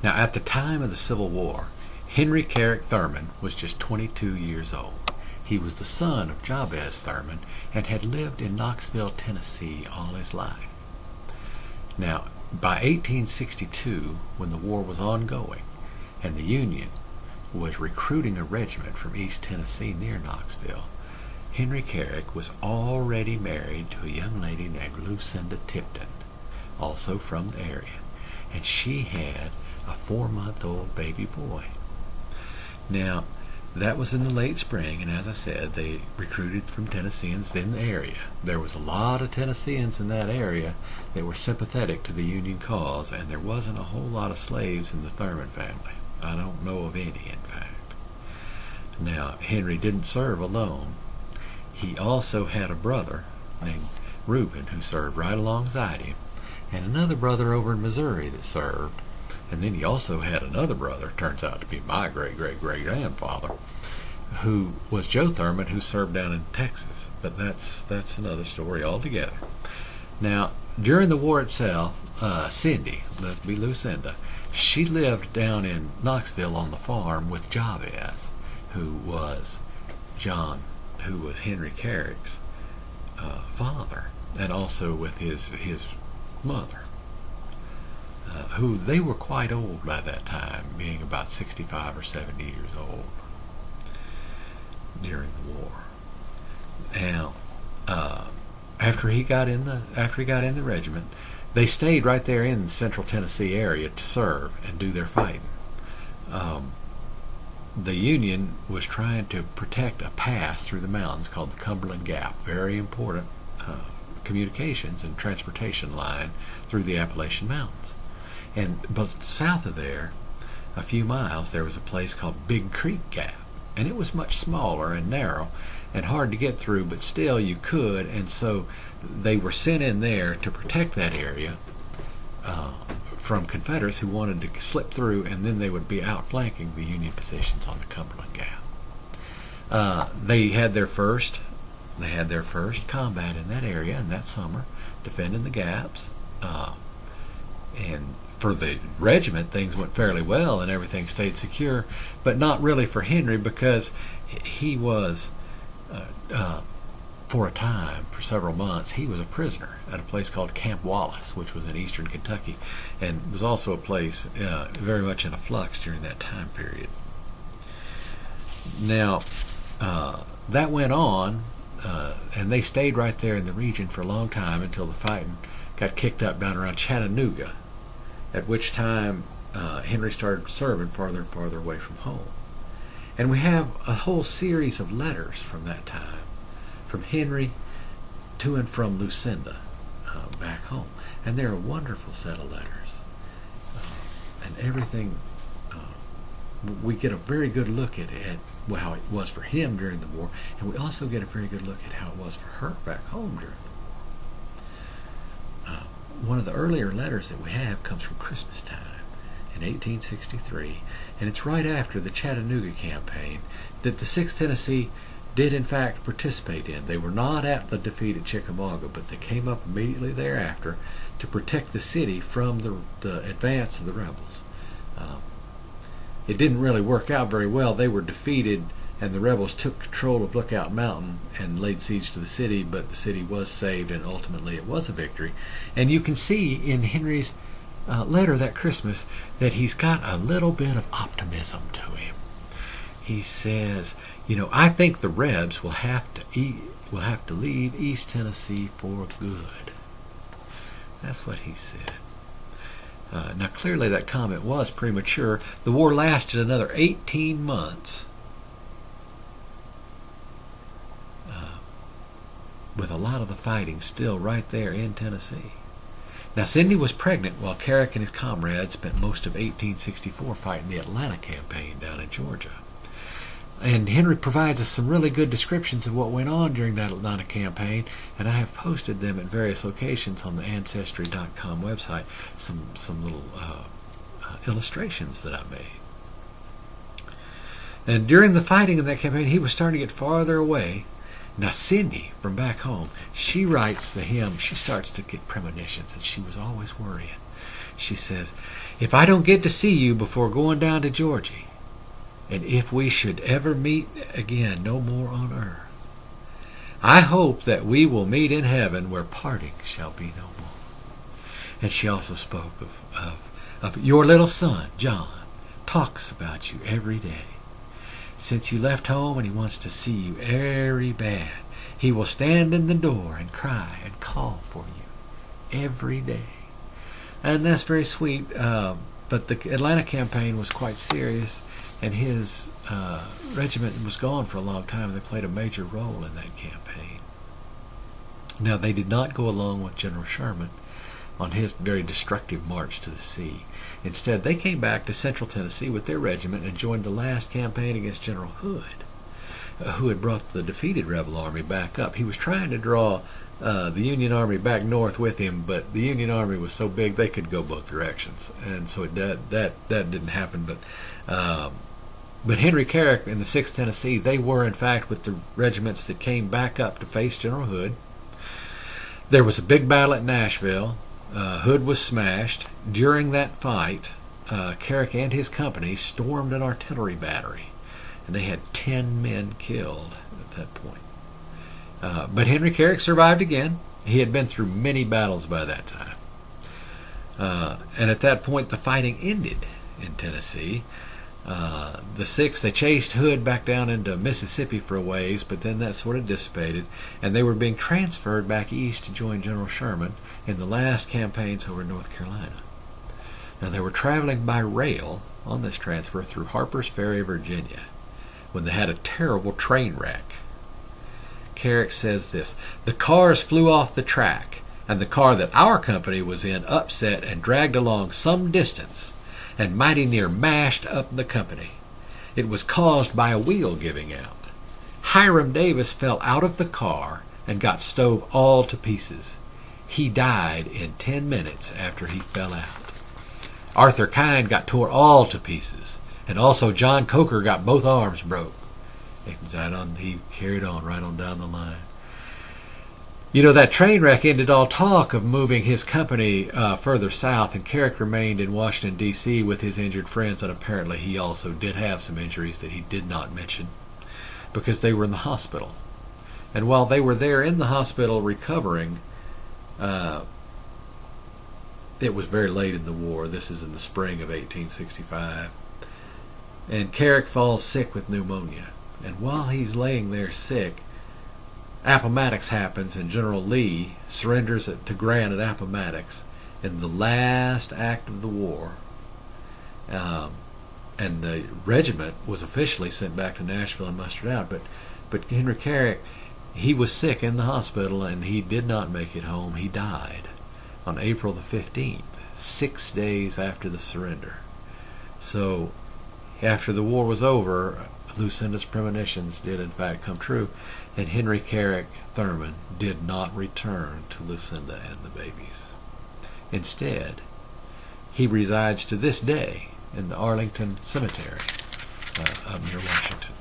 Now, at the time of the Civil War, Henry Carrick Thurman was just 22 years old. He was the son of Jabez Thurman and had lived in Knoxville, Tennessee all his life. Now, by 1862, when the war was ongoing and the Union was recruiting a regiment from East Tennessee near Knoxville, Henry Carrick was already married to a young lady named Lucinda Tipton, also from the area, and she had a 4-month-old baby boy. Now, that was in the late spring, and as I said, they recruited from Tennesseans in the area. There was a lot of Tennesseans in that area that were sympathetic to the Union cause, and there wasn't a whole lot of slaves in the Thurman family. I don't know of any, in fact. Now, Henry didn't serve alone. He also had a brother named Reuben who served right alongside him, and another brother over in Missouri that served. And then he also had another brother, turns out to be my great-great-great-grandfather, who was Joe Thurman, who served down in Texas. But that's another story altogether. Now, during the war itself, Cindy, that'd be Lucinda, she lived down in Knoxville on the farm with Jabez, who was Henry Carrick's father, and also with his mother. Who they were quite old by that time, being about 65 or 70 years old during the war. Now, after he got in the regiment, they stayed right there in the Central Tennessee area to serve and do their fighting. The Union was trying to protect a pass through the mountains called the Cumberland Gap, very important communications and transportation line through the Appalachian Mountains. But south of there, a few miles, there was a place called Big Creek Gap, and it was much smaller and narrow and hard to get through, but still you could, and so they were sent in there to protect that area from Confederates who wanted to slip through, and then they would be outflanking the Union positions on the Cumberland Gap. They had their first combat in that area in that summer, defending the gaps, and for the regiment, things went fairly well and everything stayed secure, but not really for Henry, because he was, for a time, for several months, he was a prisoner at a place called Camp Wallace, which was in eastern Kentucky, and was also a place very much in a flux during that time period. Now, that went on, and they stayed right there in the region for a long time until the fighting got kicked up down around Chattanooga, at which time Henry started serving farther and farther away from home. And we have a whole series of letters from that time, from Henry to and from Lucinda back home. And they're a wonderful set of letters. And everything, we get a very good look at how it was for him during the war, and we also get a very good look at how it was for her back home during the war. One of the earlier letters that we have comes from Christmas time in 1863, and it's right after the Chattanooga campaign that the 6th Tennessee did in fact participate in. They were not at the defeat at Chickamauga, but they came up immediately thereafter to protect the city from the advance of the rebels. It didn't really work out very well. They were defeated, and the rebels took control of Lookout Mountain and laid siege to the city, but the city was saved, and ultimately it was a victory. And you can see in Henry's letter that Christmas that he's got a little bit of optimism to him. He says, I think the Rebs will have to leave East Tennessee for good. That's what he said. Now, clearly that comment was premature. The war lasted another 18 months. With a lot of the fighting still right there in Tennessee. Now, Cindy was pregnant while Carrick and his comrades spent most of 1864 fighting the Atlanta campaign down in Georgia. And Henry provides us some really good descriptions of what went on during that Atlanta campaign, and I have posted them at various locations on the Ancestry.com website, some little illustrations that I made. And during the fighting in that campaign, he was starting to get farther away. Now, Cindy, from back home, she writes to him, she starts to get premonitions, and she was always worrying. She says, "If I don't get to see you before going down to Georgie, and if we should ever meet again no more on earth, I hope that we will meet in heaven where parting shall be no more." And she also spoke of your little son, John, talks about you every day. Since you left home, and he wants to see you very bad. He will stand in the door and cry and call for you every day. And that's very sweet, but the Atlanta campaign was quite serious, and his regiment was gone for a long time, and they played a major role in that campaign. Now, they did not go along with General Sherman on his very destructive march to the sea. Instead, they came back to Central Tennessee with their regiment and joined the last campaign against General Hood, who had brought the defeated rebel army back up. He was trying to draw the Union Army back north with him, but the Union Army was so big they could go both directions, and so that didn't happen. But Henry Carrick and the 6th Tennessee, they were in fact with the regiments that came back up to face General Hood. There was a big battle at Nashville. Hood was smashed. During that fight, Carrick and his company stormed an artillery battery, and they had 10 men killed at that point. But Henry Carrick survived again. He had been through many battles by that time. And at that point, the fighting ended in Tennessee. The 6th, they chased Hood back down into Mississippi for a ways, but then that sort of dissipated, and they were being transferred back east to join General Sherman in the last campaigns over North Carolina. Now, they were traveling by rail on this transfer through Harper's Ferry, Virginia, when they had a terrible train wreck. Carrick says this: "The cars flew off the track, and the car that our company was in upset and dragged along some distance, and mighty near mashed up the company. It was caused by a wheel giving out. Hiram Davis fell out of the car and got stove all to pieces. He died in 10 minutes after he fell out. Arthur Kine got tore all to pieces, and also John Coker got both arms broke." He carried on right on down the line. You know, that train wreck ended all talk of moving his company further south, and Carrick remained in Washington, D.C. with his injured friends, and apparently he also did have some injuries that he did not mention because they were in the hospital. And while they were there in the hospital recovering, it was very late in the war. This is in the spring of 1865. And Carrick falls sick with pneumonia. And while he's laying there sick, Appomattox happens, and General Lee surrenders to Grant at Appomattox in the last act of the war. And the regiment was officially sent back to Nashville and mustered out. But Henry Carrick, he was sick in the hospital, and he did not make it home. He died on April the 15th, 6 days after the surrender. So after the war was over, Lucinda's premonitions did in fact come true, and Henry Carrick Thurman did not return to Lucinda and the babies. Instead, he resides to this day in the Arlington Cemetery up near Washington.